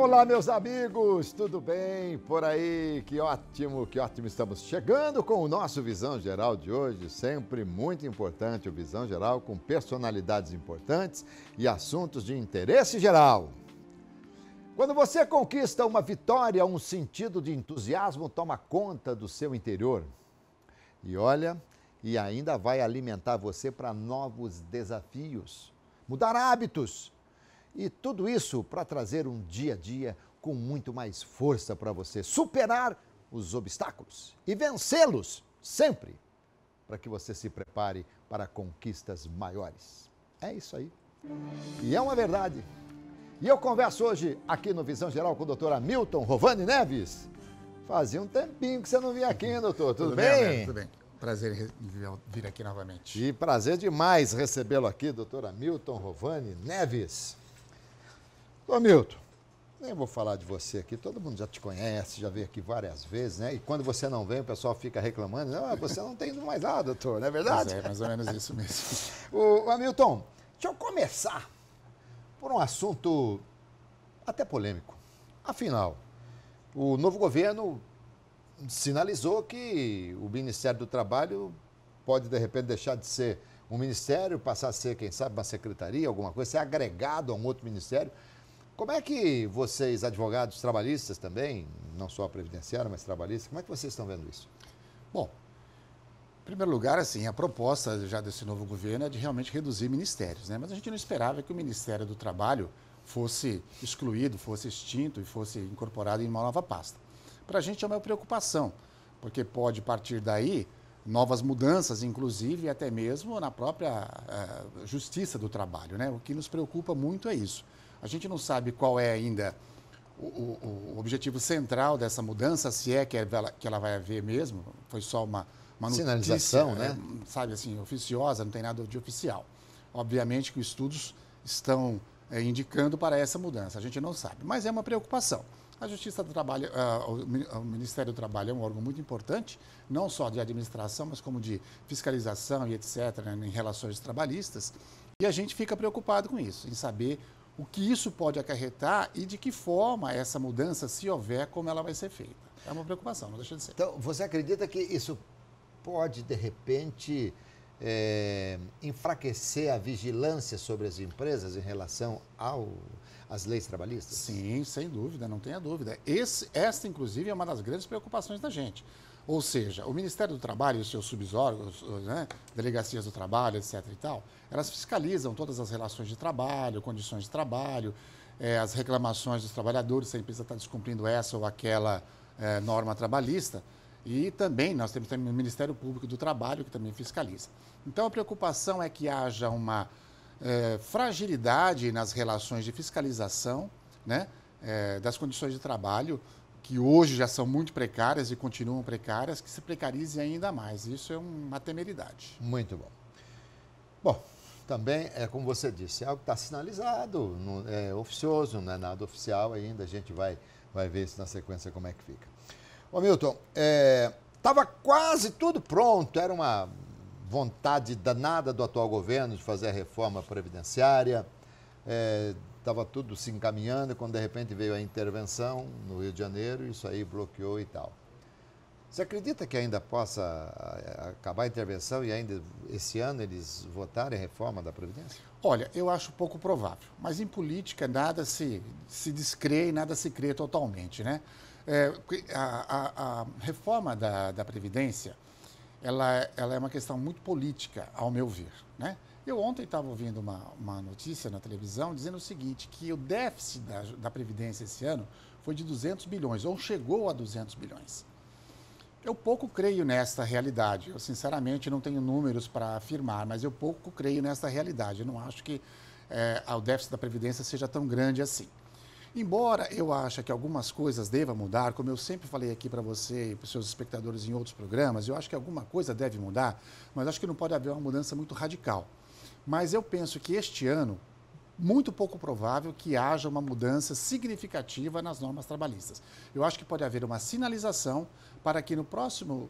Olá, meus amigos, tudo bem por aí? Que ótimo, estamos chegando com o nosso Visão Geral de hoje, sempre muito importante o Visão Geral, com personalidades importantes e assuntos de interesse geral. Quando você conquista uma vitória, um sentido de entusiasmo toma conta do seu interior. E olha, e ainda vai alimentar você para novos desafios, mudar hábitos. E tudo isso para trazer um dia a dia com muito mais força para você superar os obstáculos e vencê-los sempre, para que você se prepare para conquistas maiores. É isso aí. E é uma verdade. E eu converso hoje aqui no Visão Geral com o doutor Hamilton Rovani Neves. Fazia um tempinho que você não vinha aqui, doutor. Tudo bem? Tudo bem. Prazer em vir aqui novamente. E prazer demais recebê-lo aqui, doutor Hamilton Rovani Neves. Ô Milton, nem vou falar de você aqui, todo mundo já te conhece, já veio aqui várias vezes, né? E quando você não vem, o pessoal fica reclamando, não, você não tem ido mais lá, doutor, não é verdade? Pois é, mais ou menos isso mesmo. Ô Hamilton, deixa eu começar por um assunto até polêmico. Afinal, o novo governo sinalizou que o Ministério do Trabalho pode, de repente, deixar de ser um ministério, passar a ser, quem sabe, uma secretaria, alguma coisa, ser agregado a um outro ministério. Como é que vocês, advogados trabalhistas também, não só previdenciário, mas trabalhistas, como é que vocês estão vendo isso? Bom, em primeiro lugar, assim, a proposta já desse novo governo é de realmente reduzir ministérios, né? Mas a gente não esperava que o Ministério do Trabalho fosse excluído, fosse extinto e fosse incorporado em uma nova pasta. Para a gente é uma preocupação, porque pode partir daí novas mudanças, inclusive até mesmo na própria Justiça do Trabalho, né? O que nos preocupa muito é isso. A gente não sabe qual é ainda o objetivo central dessa mudança, se é que ela vai haver mesmo, foi só uma sinalização, notícia, né? Sabe assim, oficiosa, não tem nada de oficial. Obviamente que os estudos estão indicando para essa mudança, a gente não sabe, mas é uma preocupação. A Justiça do Trabalho, o Ministério do Trabalho é um órgão muito importante, não só de administração, mas como de fiscalização e etc., né, em relações trabalhistas, e a gente fica preocupado com isso, em saber o que isso pode acarretar e de que forma essa mudança, se houver, como ela vai ser feita. É uma preocupação, não deixa de ser. Então, você acredita que isso pode, de repente, enfraquecer a vigilância sobre as empresas em relação às leis trabalhistas? Sim, sem dúvida, não tenha dúvida. Esta, inclusive, é uma das grandes preocupações da gente. Ou seja, o Ministério do Trabalho e os seus subórgãos, né, delegacias do trabalho, etc. e tal, elas fiscalizam todas as relações de trabalho, condições de trabalho, as reclamações dos trabalhadores, se a empresa está descumprindo essa ou aquela norma trabalhista. E também nós temos também o Ministério Público do Trabalho, que também fiscaliza. Então, a preocupação é que haja uma fragilidade nas relações de fiscalização, né, das condições de trabalho, que hoje já são muito precárias e continuam precárias, que se precarize ainda mais. Isso é uma temeridade. Muito bom. Bom, também é como você disse, é algo que está sinalizado, não é oficioso, não é nada oficial ainda, a gente vai ver isso na sequência como é que fica. Ô Milton, estava quase tudo pronto, era uma vontade danada do atual governo de fazer a reforma previdenciária, estava tudo se encaminhando, quando de repente veio a intervenção no Rio de Janeiro, isso aí bloqueou e tal. Você acredita que ainda possa acabar a intervenção e ainda esse ano eles votarem a reforma da Previdência? Olha, eu acho pouco provável, mas em política nada se descrê e nada se crê totalmente, né? A reforma da Previdência, ela é uma questão muito política, ao meu ver, né? Eu ontem estava ouvindo uma notícia na televisão dizendo o seguinte, que o déficit da Previdência esse ano foi de 200 bilhões, ou chegou a 200 bilhões. Eu pouco creio nesta realidade. Eu, sinceramente, não tenho números para afirmar, mas eu pouco creio nesta realidade. Eu não acho que o déficit da Previdência seja tão grande assim. Embora eu ache que algumas coisas devam mudar, como eu sempre falei aqui para você e para os seus espectadores em outros programas, eu acho que alguma coisa deve mudar, mas acho que não pode haver uma mudança muito radical. Mas eu penso que este ano, muito pouco provável que haja uma mudança significativa nas normas trabalhistas. Eu acho que pode haver uma sinalização para que no próximo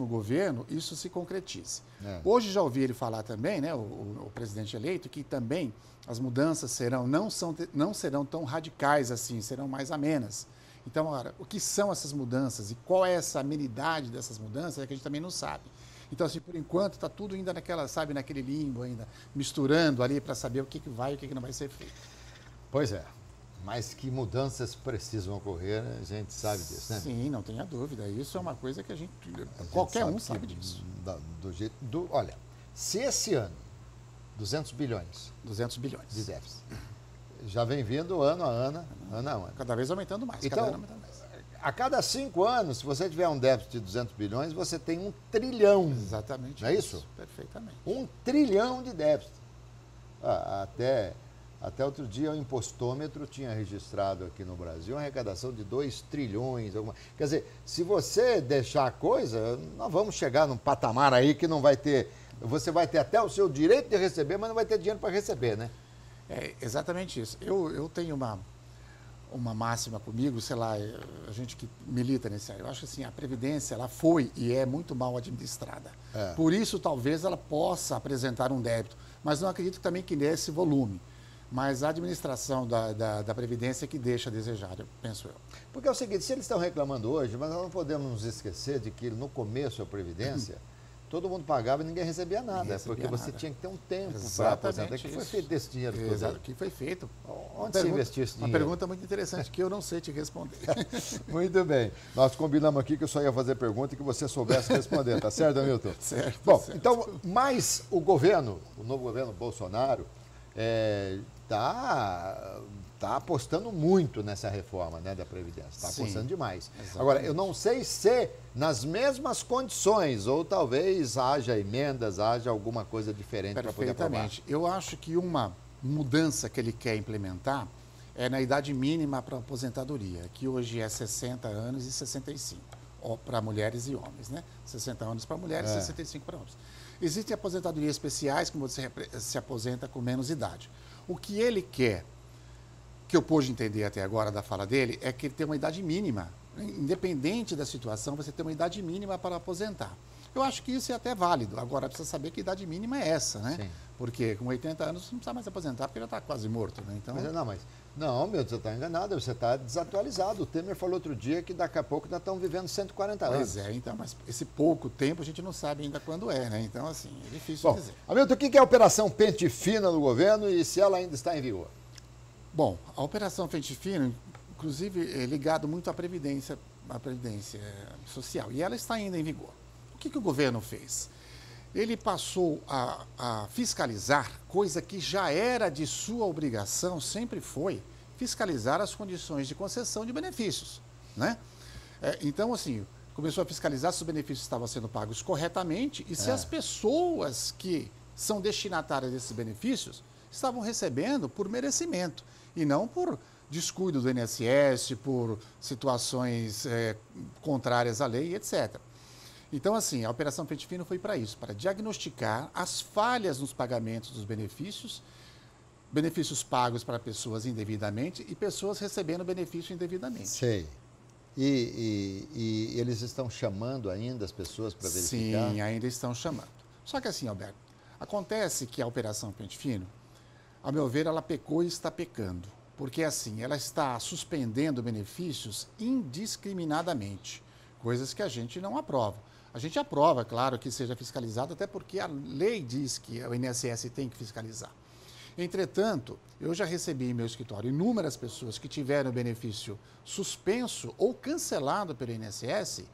governo isso se concretize. Hoje já ouvi ele falar também, né, o presidente eleito, que também as mudanças não serão tão radicais assim, serão mais amenas. Então, ora, o que são essas mudanças e qual é essa amenidade dessas mudanças é que a gente também não sabe. Então, assim, por enquanto, está tudo ainda naquele limbo ainda, misturando ali para saber o que vai e o que não vai ser feito. Pois é, mas que mudanças precisam ocorrer, a gente sabe disso, né? Sim, não tenha dúvida. Isso é uma coisa que qualquer um sabe disso. Olha, se esse ano, 200 bilhões. 200 bilhões. De déficit. Já vem vindo ano a ano. Cada vez aumentando mais. Então, a cada 5 anos, se você tiver um déficit de 200 bilhões, você tem 1 trilhão. Exatamente. Não é isso? Perfeitamente. 1 trilhão de déficit. Até outro dia, o impostômetro tinha registrado aqui no Brasil uma arrecadação de 2 trilhões. Quer dizer, se você deixar a coisa, nós vamos chegar num patamar aí que não vai ter... Você vai ter até o seu direito de receber, mas não vai ter dinheiro para receber, né? É exatamente isso. Eu tenho uma máxima comigo, sei lá, a gente que milita nesse área. Eu acho assim, a Previdência, ela foi e é muito mal administrada. Por isso, talvez, ela possa apresentar um débito, mas não acredito também que nesse volume. Mas a administração da Previdência é que deixa a desejar, penso eu. Porque é o seguinte, se eles estão reclamando hoje, mas nós não podemos nos esquecer de que no começo a Previdência... Todo mundo pagava e ninguém recebia nada, porque você tinha que ter um tempo para aposentar. O que foi feito desse dinheiro todo? Exato, o que foi feito? Onde você investiu esse dinheiro? Uma pergunta muito interessante que eu não sei te responder. Muito bem. Nós combinamos aqui que eu só ia fazer pergunta e que você soubesse responder, tá certo, Hamilton? Certo. Bom, certo. então, mas o novo governo Bolsonaro, está apostando muito nessa reforma, né, da Previdência. Está apostando demais. Exatamente. Agora, eu não sei se nas mesmas condições, ou talvez haja emendas, haja alguma coisa diferente para poder aprovar. Perfeitamente. Eu acho que uma mudança que ele quer implementar é na idade mínima para a aposentadoria, que hoje é 60 anos e 65, para mulheres e homens, né? 60 anos para mulheres e 65 para homens. Existem aposentadorias especiais, que você se aposenta com menos idade. O que ele quer, que eu pude entender até agora da fala dele, é que ele tem uma idade mínima. Independente da situação, você tem uma idade mínima para aposentar. Eu acho que isso é até válido. Agora, precisa saber que idade mínima é essa, né? Sim. Porque com 80 anos você não precisa mais aposentar, porque já está quase morto, né? Então... Não, você está enganado, você está desatualizado. O Temer falou outro dia que daqui a pouco nós estamos vivendo 140 anos. Pois é, então, mas esse pouco tempo a gente não sabe ainda quando é, né? Então, assim, é difícil dizer. Hamilton, o que é a Operação Pente Fina no governo e se ela ainda está em vigor? Bom, a Operação Pente Fino, inclusive, é ligado muito à Previdência Social, e ela está ainda em vigor. O que o governo fez? Ele passou a fiscalizar, coisa que já era de sua obrigação, sempre foi, fiscalizar as condições de concessão de benefícios, né? Então, assim, começou a fiscalizar se os benefícios estavam sendo pagos corretamente e se as pessoas que são destinatárias desses benefícios estavam recebendo por merecimento e não por descuido do INSS, por situações contrárias à lei, etc. Então, assim, a Operação Pente Fino foi para isso, para diagnosticar as falhas nos pagamentos dos benefícios pagos para pessoas indevidamente e pessoas recebendo benefício indevidamente. Sei. E eles estão chamando ainda as pessoas para verificar? Sim, ainda estão chamando. Só que assim, Alberto, acontece que a Operação Pente Fino, a meu ver, ela pecou e está pecando. Porque assim, ela está suspendendo benefícios indiscriminadamente, coisas que a gente não aprova. A gente aprova, claro, que seja fiscalizado, até porque a lei diz que o INSS tem que fiscalizar. Entretanto, eu já recebi em meu escritório inúmeras pessoas que tiveram o benefício suspenso ou cancelado pelo INSS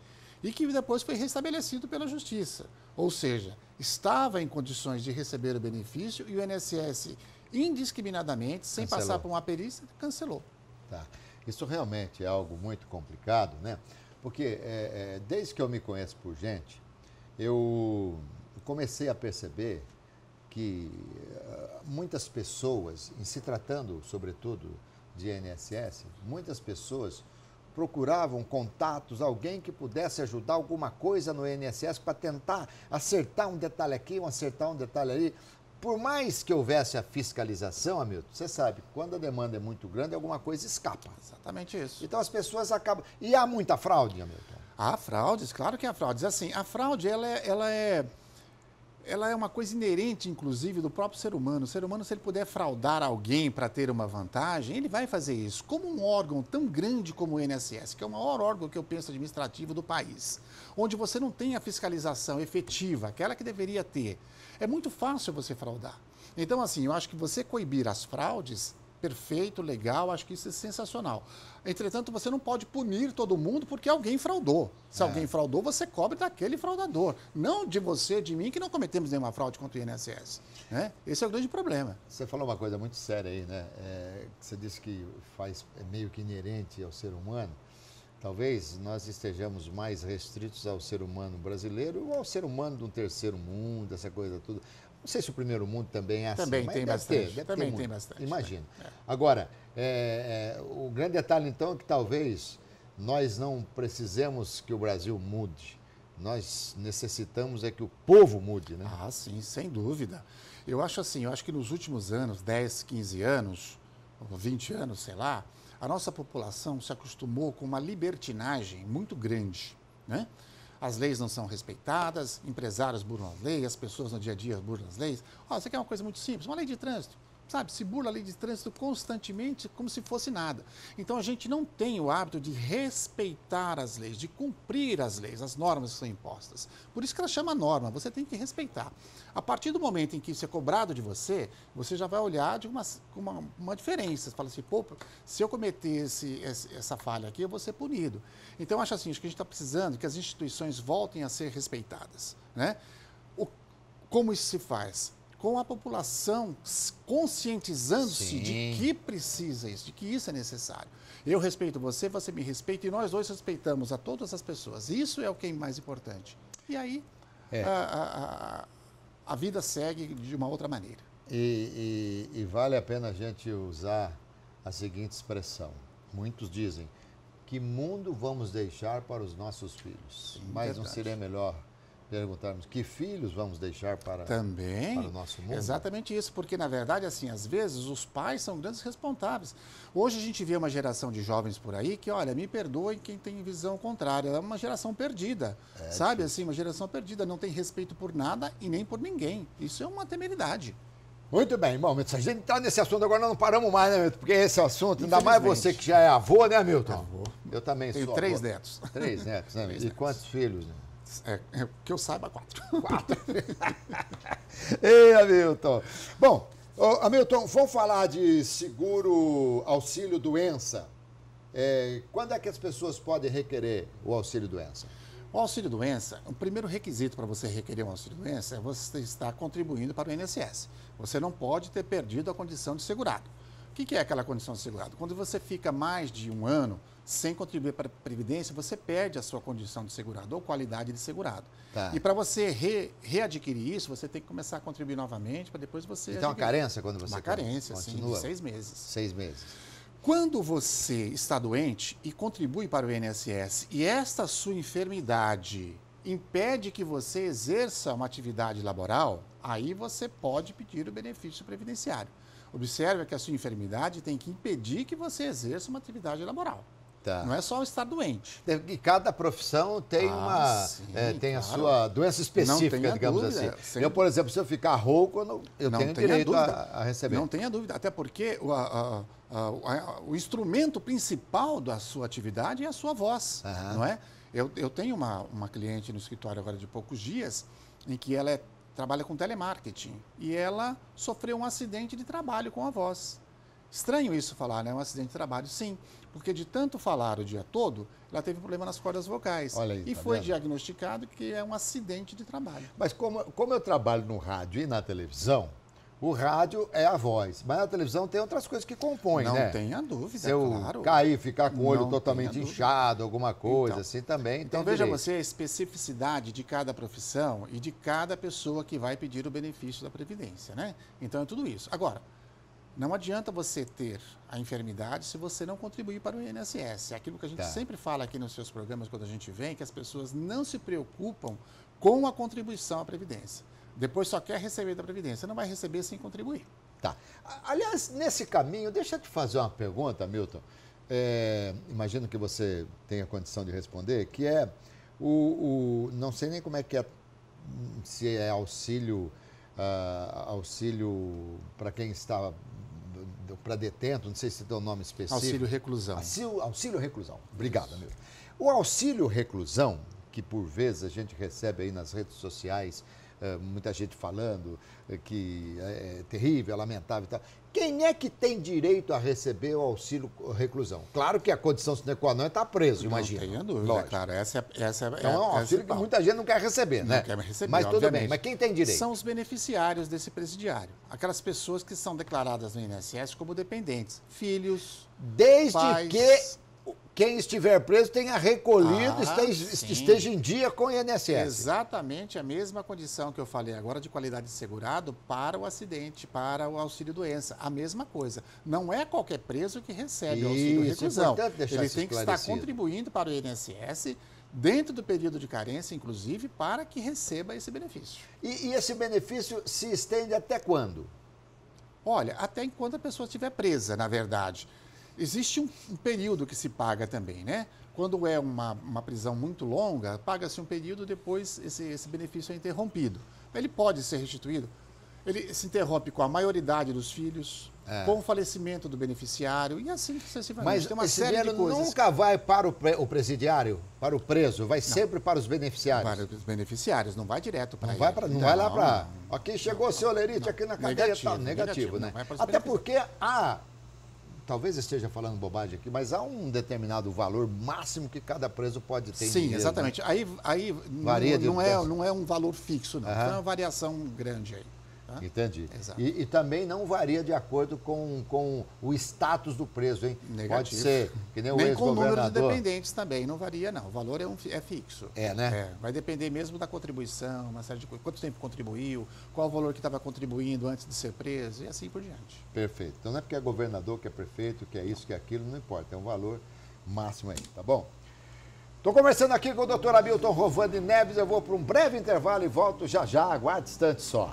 e que depois foi restabelecido pela Justiça. Ou seja, estava em condições de receber o benefício e o INSS, indiscriminadamente, sem passar por uma perícia, cancelou. Tá. Isso realmente é algo muito complicado, né? Porque desde que eu me conheço por gente, eu comecei a perceber que muitas pessoas, em se tratando sobretudo de INSS, muitas pessoas procuravam contatos, alguém que pudesse ajudar alguma coisa no INSS para tentar acertar um detalhe aqui, acertar um detalhe ali, por mais que houvesse a fiscalização, Hamilton, você sabe, quando a demanda é muito grande, alguma coisa escapa. Exatamente isso. Então as pessoas acabam... E há muita fraude, Hamilton? Há fraudes, claro que há fraudes. Assim, a fraude, ela é uma coisa inerente, inclusive, do próprio ser humano. O ser humano, se ele puder fraudar alguém para ter uma vantagem, ele vai fazer isso. Como um órgão tão grande como o INSS, que é o maior órgão que eu penso administrativo do país, onde você não tem a fiscalização efetiva, aquela que deveria ter, é muito fácil você fraudar. Então, assim, eu acho que você coibir as fraudes, perfeito, legal, acho que isso é sensacional. Entretanto, você não pode punir todo mundo porque alguém fraudou. Se alguém fraudou, você cobre daquele fraudador. Não de você, de mim, que não cometemos nenhuma fraude contra o INSS. Né? Esse é o grande problema. Você falou uma coisa muito séria aí, né? Você disse que é meio que inerente ao ser humano. Talvez nós estejamos mais restritos ao ser humano brasileiro ou ao ser humano de um terceiro mundo, essa coisa tudo. Não sei se o primeiro mundo também é assim. Também tem bastante. Também tem bastante. Imagino. Agora, o grande detalhe, então, é que talvez nós não precisemos que o Brasil mude. Nós necessitamos é que o povo mude, né? Ah, sim, sem dúvida. Eu acho assim, que nos últimos anos, 10, 15 anos, 20 anos, sei lá, a nossa população se acostumou com uma libertinagem muito grande, né? As leis não são respeitadas, empresários burlam as leis, as pessoas no dia a dia burlam as leis. Isso aqui é uma coisa muito simples, uma lei de trânsito. Sabe, se burla a lei de trânsito constantemente como se fosse nada. Então a gente não tem o hábito de respeitar as leis, de cumprir as leis, as normas que são impostas. Por isso que ela chama norma, você tem que respeitar. A partir do momento em que isso é cobrado de você, você já vai olhar de uma diferença. Você fala assim, pô, se eu cometer essa falha aqui, eu vou ser punido. Então eu acho assim, acho que a gente está precisando que as instituições voltem a ser respeitadas. Né? Como isso se faz? Com a população conscientizando-se de que precisa isso, de que isso é necessário. Eu respeito você, você me respeita e nós dois respeitamos a todas as pessoas. Isso é o que é mais importante. E aí a vida segue de uma outra maneira. E vale a pena a gente usar a seguinte expressão. Muitos dizem, que mundo vamos deixar para os nossos filhos? Sim, mas não seria melhor perguntarmos que filhos vamos deixar para o nosso mundo? Exatamente isso, porque na verdade, assim, às vezes os pais são grandes responsáveis. Hoje a gente vê uma geração de jovens por aí que, olha, me perdoe quem tem visão contrária, é uma geração perdida, sabe, assim, uma geração perdida, não tem respeito por nada e nem por ninguém. Isso é uma temeridade. Muito bem, bom, se a gente entrar nesse assunto agora, nós não paramos mais, né, Milton? Porque esse assunto, ainda mais você que já é avô, né, Milton? Avô. Eu também Tenho sou 3 avô. netos. 3 netos, né? E quantos filhos, né? Que eu saiba, 4. 4. Ei, Hamilton. Bom, Hamilton, vamos falar de seguro auxílio-doença. Quando é que as pessoas podem requerer o auxílio-doença? O auxílio-doença, o primeiro requisito para você requerer um auxílio-doença é você estar contribuindo para o INSS. Você não pode ter perdido a condição de segurado. O que é aquela condição de segurado? Quando você fica mais de 1 ano sem contribuir para a Previdência, você perde a sua condição de segurado ou qualidade de segurado. Tá. E para você readquirir isso, você tem que começar a contribuir novamente para depois você... Então, uma carência quando você Uma carência, continua? sim, de 6 meses. 6 meses. Quando você está doente e contribui para o INSS e esta sua enfermidade impede que você exerça uma atividade laboral, aí você pode pedir o benefício previdenciário. Observe que a sua enfermidade tem que impedir que você exerça uma atividade laboral. Tá. Não é só estar doente. E cada profissão tem tem a sua doença específica, digamos dúvida, assim. Eu, por exemplo, se eu ficar rouco, eu tenho direito a receber. Não tenha dúvida, até porque o instrumento principal da sua atividade é a sua voz, não é? Eu tenho uma cliente no escritório agora de poucos dias, em que ela trabalha com telemarketing e ela sofreu um acidente de trabalho com a voz. Estranho isso falar, né? Um acidente de trabalho, sim. Porque de tanto falar o dia todo, ela teve problema nas cordas vocais. Olha aí, e tá foi vendo? diagnosticado que é um acidente de trabalho. Mas como eu trabalho no rádio e na televisão, o rádio é a voz. Mas na televisão tem outras coisas que compõem, Não né? tenha dúvida, Se eu claro. cair, ficar com o olho Não totalmente tenha dúvida. inchado, alguma coisa Então, assim também. Então tem veja direito. você a especificidade de cada profissão e de cada pessoa que vai pedir o benefício da Previdência, né? Então é tudo isso. Agora, não adianta você ter a enfermidade se você não contribuir para o INSS. É aquilo que a gente sempre fala aqui nos seus programas quando a gente vem, que as pessoas não se preocupam com a contribuição à Previdência. depois só quer receber da Previdência. Não vai receber sem contribuir. Tá. Aliás, nesse caminho, deixa eu te fazer uma pergunta, Milton. Imagino que você tenha condição de responder, que é não sei nem como é que é, se é auxílio para quem está, para detento, não sei se tem um nome específico. Auxílio reclusão. Auxílio reclusão. Obrigado, Milton. O auxílio reclusão, que por vezes a gente recebe aí nas redes sociais, muita gente falando que é terrível, é lamentável e tal. Quem é que tem direito a receber o auxílio reclusão? Claro que a condição sine qua non é estar preso, imagina. Não tenho dúvida, lógico. claro. Então é um auxílio que muita gente não quer receber, né? Não quer receber, mas tudo obviamente. bem, mas quem tem direito? São os beneficiários desse presidiário. Aquelas pessoas que são declaradas no INSS como dependentes. Filhos, Desde pais, que quem estiver preso tenha recolhido, sim. esteja em dia com o INSS. Exatamente a mesma condição que eu falei agora de qualidade de segurado para o acidente, para o auxílio-doença. A mesma coisa. Não é qualquer preso que recebe o auxílio-reclusão. Ele tem que estar contribuindo para o INSS dentro do período de carência, inclusive, para que receba esse benefício. E esse benefício se estende até quando? Olha, até enquanto a pessoa estiver presa, na verdade. Existe um período que se paga também, né? Quando é uma prisão muito longa, paga-se um período, depois esse benefício é interrompido. Ele pode ser restituído. Ele se interrompe com a maioridade dos filhos, com o falecimento do beneficiário e assim sucessivamente. Mas tem uma esse série de dinheiro coisas. nunca vai para o presidiário, para o preso, vai sempre para os beneficiários. Para os beneficiários, não vai direto para ele. Não vai lá para... Aqui chegou o seu Lerite aqui na cadeia. Negativo, né? Até porque talvez esteja falando bobagem aqui, mas há um determinado valor máximo que cada preso pode ter. Sim, dinheiro, exatamente. Né? Aí varia não é um valor fixo, não. É uma variação grande aí. Tá? Entendi. Exato. E também não varia de acordo com o status do preso, hein? Negativo. Pode ser, que nem o Nem com o número de ex-governador. dependentes também, não varia não. O valor é fixo. Né? Vai depender mesmo da contribuição, uma série de coisas. Quanto tempo contribuiu, qual o valor que estava contribuindo antes de ser preso e assim por diante. Perfeito. Então não é porque é governador, que é prefeito, que é isso, que é aquilo, não importa. É um valor máximo aí, tá bom? Estou conversando aqui com o Dr. Hamilton Rovani Neves. Eu vou para um breve intervalo e volto já já. Aguarde instante só.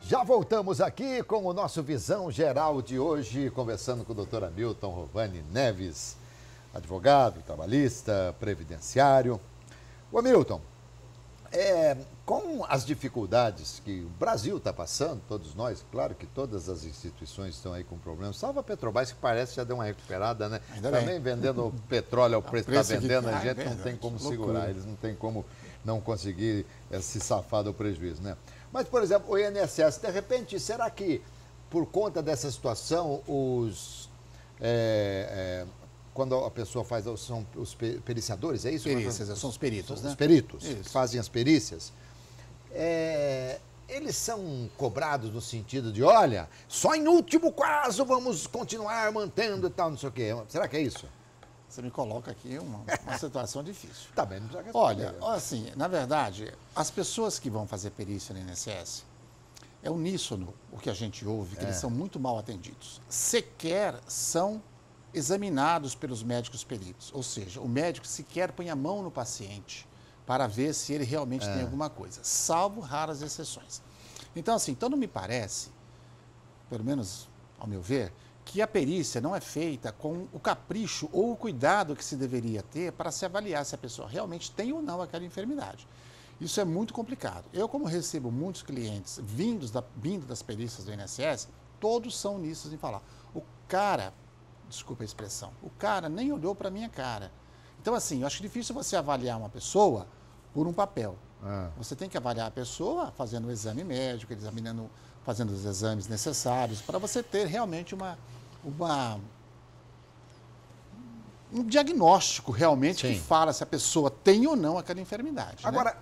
Já voltamos aqui com o nosso Visão Geral de hoje, conversando com o Dr. Hamilton Rovani Neves, advogado, trabalhista, previdenciário. Ô Hamilton, com as dificuldades que o Brasil está passando, todos nós, claro que todas as instituições estão aí com problemas, salvo a Petrobras, que parece que já deu uma recuperada, né? Também vendendo petróleo ao preço que está vendendo, a gente não tem como segurar, eles não tem como não conseguir se safar do prejuízo, né? Mas, por exemplo, o INSS, de repente, será que por conta dessa situação, quando a pessoa faz, são os periciadores, é isso? Perícias, são os peritos, né? Os peritos isso. que fazem as perícias. Eles são cobrados no sentido de, olha, só em último caso vamos continuar mantendo e tal, não sei o quê. Será que é isso? Você me coloca aqui uma situação difícil. Tá bem, não precisa responder. Olha, assim, na verdade, as pessoas que vão fazer perícia no INSS, é uníssono o que a gente ouve, que eles são muito mal atendidos. Sequer são examinados pelos médicos peritos. Ou seja, o médico sequer põe a mão no paciente para ver se ele realmente tem alguma coisa, salvo raras exceções. Então, assim, não me parece, pelo menos ao meu ver, que a perícia não é feita com o capricho ou o cuidado que se deveria ter para se avaliar se a pessoa realmente tem ou não aquela enfermidade. Isso é muito complicado. Eu, como recebo muitos clientes vindo das perícias do INSS, todos são uníssonos em falar. O cara, desculpa a expressão, o cara nem olhou para a minha cara. Então, assim, eu acho difícil você avaliar uma pessoa por um papel. Você tem que avaliar a pessoa fazendo o exame médico, fazendo os exames necessários, para você ter realmente um diagnóstico realmente que fala se a pessoa tem ou não aquela enfermidade. Agora,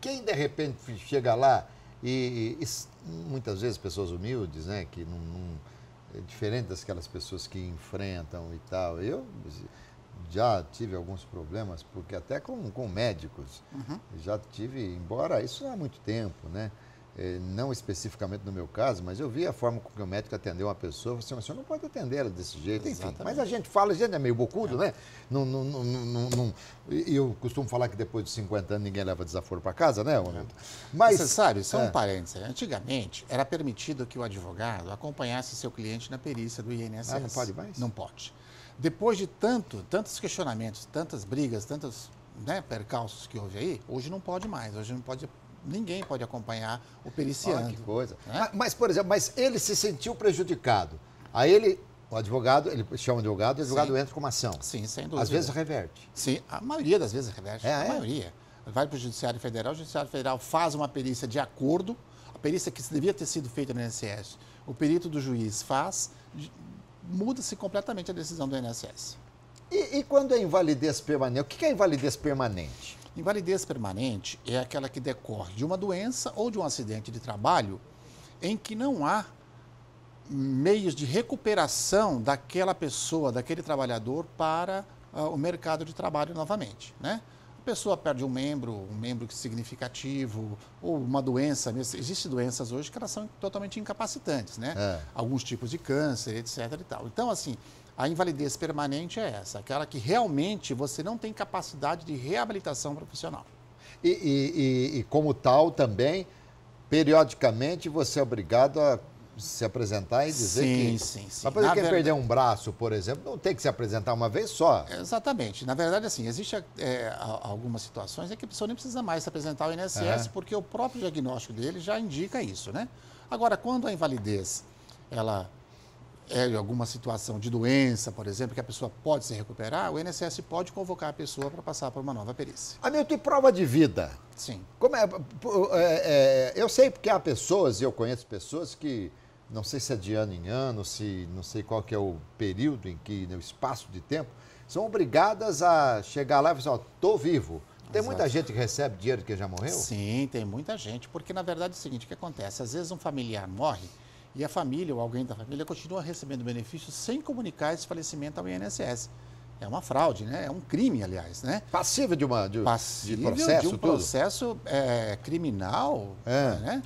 quem de repente chega lá e muitas vezes pessoas humildes, né, que é diferente daquelas pessoas que enfrentam e tal. Eu já tive alguns problemas, porque até com médicos, já tive, embora isso há muito tempo, né? não especificamente no meu caso, mas eu vi a forma com que o médico atendeu uma pessoa, eu falei assim, o senhor não pode atender ela desse jeito, enfim. Exatamente. Mas a gente fala, a gente é meio bocudo, né? E eu costumo falar que depois de 50 anos ninguém leva desaforo para casa, né, Hamilton? Mas você sabe, só um parênteses, antigamente era permitido que o advogado acompanhasse seu cliente na perícia do INSS. Ah, não pode mais? Não pode. Depois de tantos questionamentos, tantas brigas, tantos percalços que houve aí, hoje não pode mais, hoje não pode. Ninguém pode acompanhar o periciando. Que coisa. Né? Mas, por exemplo, ele se sentiu prejudicado. Aí ele chama o advogado entra com uma ação. Sim, sem dúvida. Às vezes reverte. Sim, a maioria das vezes reverte. A maioria. Vai para o Judiciário Federal, o Judiciário Federal faz uma perícia de acordo, a perícia que devia ter sido feita no INSS, o perito do juiz faz, muda-se completamente a decisão do INSS. E quando é invalidez permanente? O que é invalidez permanente? Invalidez permanente é aquela que decorre de uma doença ou de um acidente de trabalho em que não há meios de recuperação daquela pessoa, daquele trabalhador para o mercado de trabalho novamente, né? A pessoa perde um membro significativo, ou uma doença. Existem doenças hoje que elas são totalmente incapacitantes, né? Alguns tipos de câncer, etc. e tal. Então, assim, a invalidez permanente é essa, aquela que realmente você não tem capacidade de reabilitação profissional. E como tal também, periodicamente você é obrigado a se apresentar e dizer que... Sim. Mas, por exemplo, quem perder um braço, por exemplo, não tem que se apresentar uma vez só. Exatamente. Na verdade, assim, existe algumas situações em que a pessoa nem precisa mais se apresentar ao INSS, porque o próprio diagnóstico dele já indica isso, né? Agora, quando a invalidez, ela é alguma situação de doença, por exemplo, que a pessoa pode se recuperar, o INSS pode convocar a pessoa para passar por uma nova perícia. Hamilton, e prova de vida? Sim. Como eu sei porque há pessoas, e eu conheço pessoas que, não sei se é de ano em ano, se não sei qual que é o período em que, no espaço de tempo, são obrigadas a chegar lá e falar assim, estou vivo. Tem muita gente que recebe dinheiro que já morreu? Sim, tem muita gente, porque na verdade é o seguinte, o que acontece? Às vezes um familiar morre e a família ou alguém da família continua recebendo benefícios sem comunicar esse falecimento ao INSS. É uma fraude, né? É um crime, aliás, né? Passível de processo, de um processo criminal, né?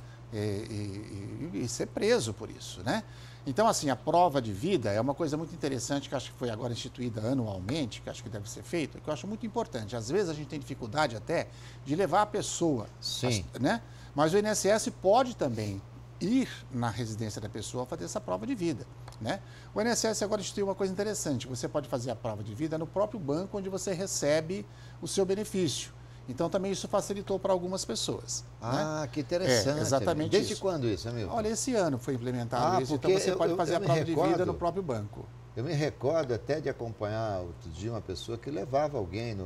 E ser preso por isso, né? Então, assim, a prova de vida é uma coisa muito interessante que acho que foi agora instituída anualmente, que acho que deve ser feita, que eu acho muito importante. Às vezes a gente tem dificuldade até de levar a pessoa, né? Mas o INSS pode também ir na residência da pessoa fazer essa prova de vida, né? O INSS agora instituiu uma coisa interessante, você pode fazer a prova de vida no próprio banco onde você recebe o seu benefício. Então, também isso facilitou para algumas pessoas. Ah, que interessante. Exatamente. Desde isso. Quando isso, amigo? Olha, esse ano foi implementado isso, então você pode fazer a prova de vida no próprio banco. Eu me recordo até de acompanhar outro dia uma pessoa que levava alguém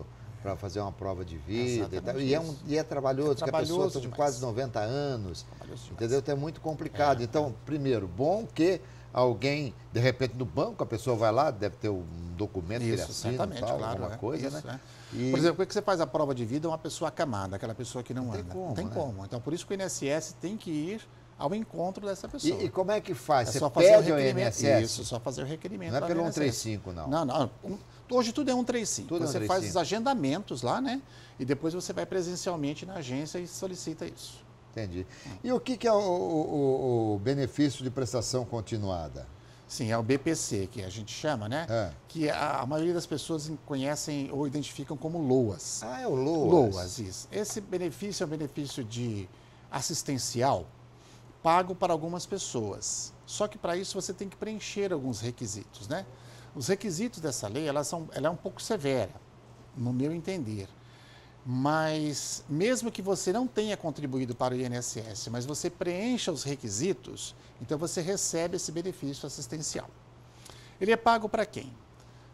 para fazer uma prova de vida e tal. E é trabalhoso, porque a pessoa está com quase 90 anos, entendeu? Então é muito complicado. Então, primeiro, bom que alguém, de repente, no banco, a pessoa vai lá, deve ter um documento que ele assina, tal, alguma coisa, isso, né? Por exemplo, por que você faz a prova de vida uma pessoa acamada, aquela pessoa que não anda? Não tem como. Então, por isso que o INSS tem que ir ao encontro dessa pessoa. E como é que faz? Você pede ao INSS? Isso, só fazer o requerimento. Não é pelo 135, não? Não. Hoje tudo é 135. Você faz os agendamentos lá, né? E depois você vai presencialmente na agência e solicita isso. Entendi. E o que é o benefício de prestação continuada? Sim, é o BPC, que a gente chama, né? Que a maioria das pessoas conhecem ou identificam como LOAS. Ah, é o LOAS. LOAS, isso. Esse benefício é um benefício assistencial pago para algumas pessoas. Só que para isso você tem que preencher alguns requisitos, né? Os requisitos dessa lei, ela é um pouco severa, no meu entender. Mas, mesmo que você não tenha contribuído para o INSS, mas você preencha os requisitos, então você recebe esse benefício assistencial. Ele é pago para quem?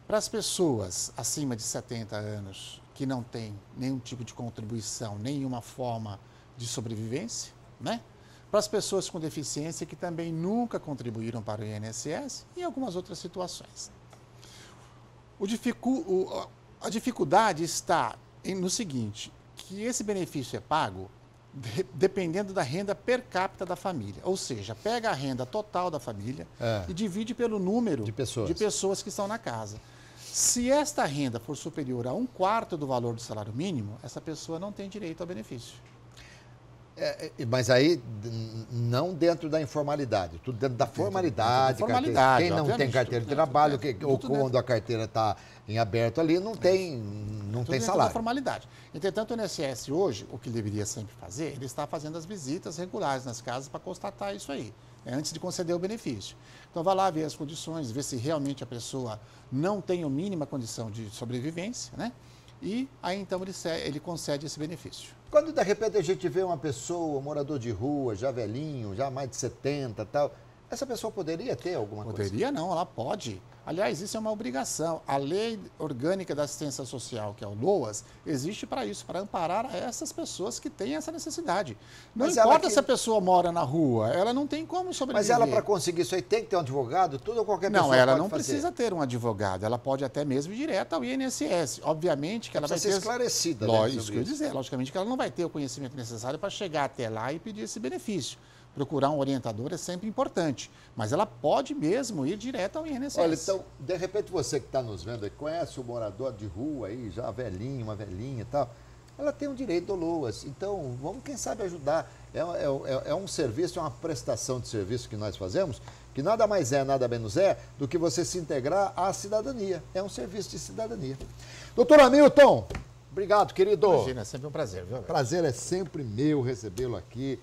Para as pessoas acima de 70 anos que não têm nenhum tipo de contribuição, nenhuma forma de sobrevivência, né? Para as pessoas com deficiência que também nunca contribuíram para o INSS e algumas outras situações. A dificuldade está no seguinte, que esse benefício é pago dependendo da renda per capita da família. Ou seja, pega a renda total da família e divide pelo número de pessoas que estão na casa. Se esta renda for superior a 1/4 do valor do salário mínimo, essa pessoa não tem direito ao benefício. Mas aí não dentro da informalidade, tudo dentro da formalidade. Formalidade, quem não tem carteira de trabalho, ou quando a carteira está em aberto ali, não tem salário. Da formalidade. Entretanto, o INSS hoje, o que ele deveria sempre fazer, ele está fazendo as visitas regulares nas casas para constatar isso aí, antes de conceder o benefício. Então, vai lá ver as condições, ver se realmente a pessoa não tem a mínima condição de sobrevivência, né? E aí, então, ele concede esse benefício. Quando, de repente, a gente vê uma pessoa, um morador de rua, já velhinho, já mais de 70 e tal, essa pessoa poderia ter alguma coisa? Poderia não, ela pode. Aliás, isso é uma obrigação. A Lei Orgânica da Assistência Social, que é o LOAS, existe para isso, para amparar essas pessoas que têm essa necessidade. Não importa se a pessoa mora na rua, ela não tem como sobreviver. Mas ela, para conseguir isso aí, tem que ter um advogado? Tudo ou qualquer pessoa pode fazer? Não, ela não precisa ter um advogado. Ela pode até mesmo ir direto ao INSS. Obviamente que ela vai ser esclarecida. Lógico, isso que eu ia dizer. Logicamente que ela não vai ter o conhecimento necessário para chegar até lá e pedir esse benefício. Procurar um orientador é sempre importante, mas ela pode mesmo ir direto ao INSS. Olha, então, de repente você que está nos vendo aí, conhece o morador de rua aí, já velhinho, uma velhinha e tal, ela tem um direito do LOAS, então vamos, quem sabe, ajudar. É um serviço, é uma prestação de serviço que nós fazemos, que nada mais é, nada menos é, do que você se integrar à cidadania. É um serviço de cidadania. Doutor Hamilton, obrigado, querido. Imagina, é sempre um prazer, viu? Prazer é sempre meu recebê-lo aqui.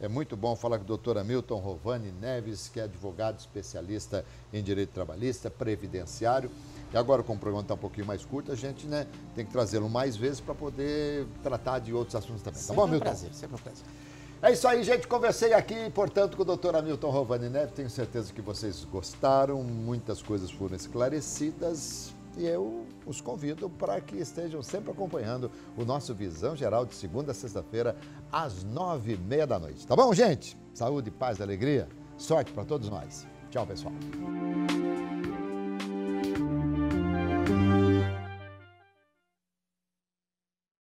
É muito bom falar com o doutor Hamilton Rovani Neves, que é advogado especialista em direito trabalhista, previdenciário. E agora, como o programa está um pouquinho mais curto, a gente tem que trazê-lo mais vezes para poder tratar de outros assuntos também. Tá bom, Hamilton? Sempre um prazer. É isso aí, gente. Conversei aqui, portanto, com o doutor Hamilton Rovani Neves. Tenho certeza que vocês gostaram, muitas coisas foram esclarecidas. E eu os convido para que estejam sempre acompanhando o nosso Visão Geral de segunda a sexta-feira, às 9h30 da noite. Tá bom, gente? Saúde, paz e alegria. Sorte para todos nós. Tchau, pessoal.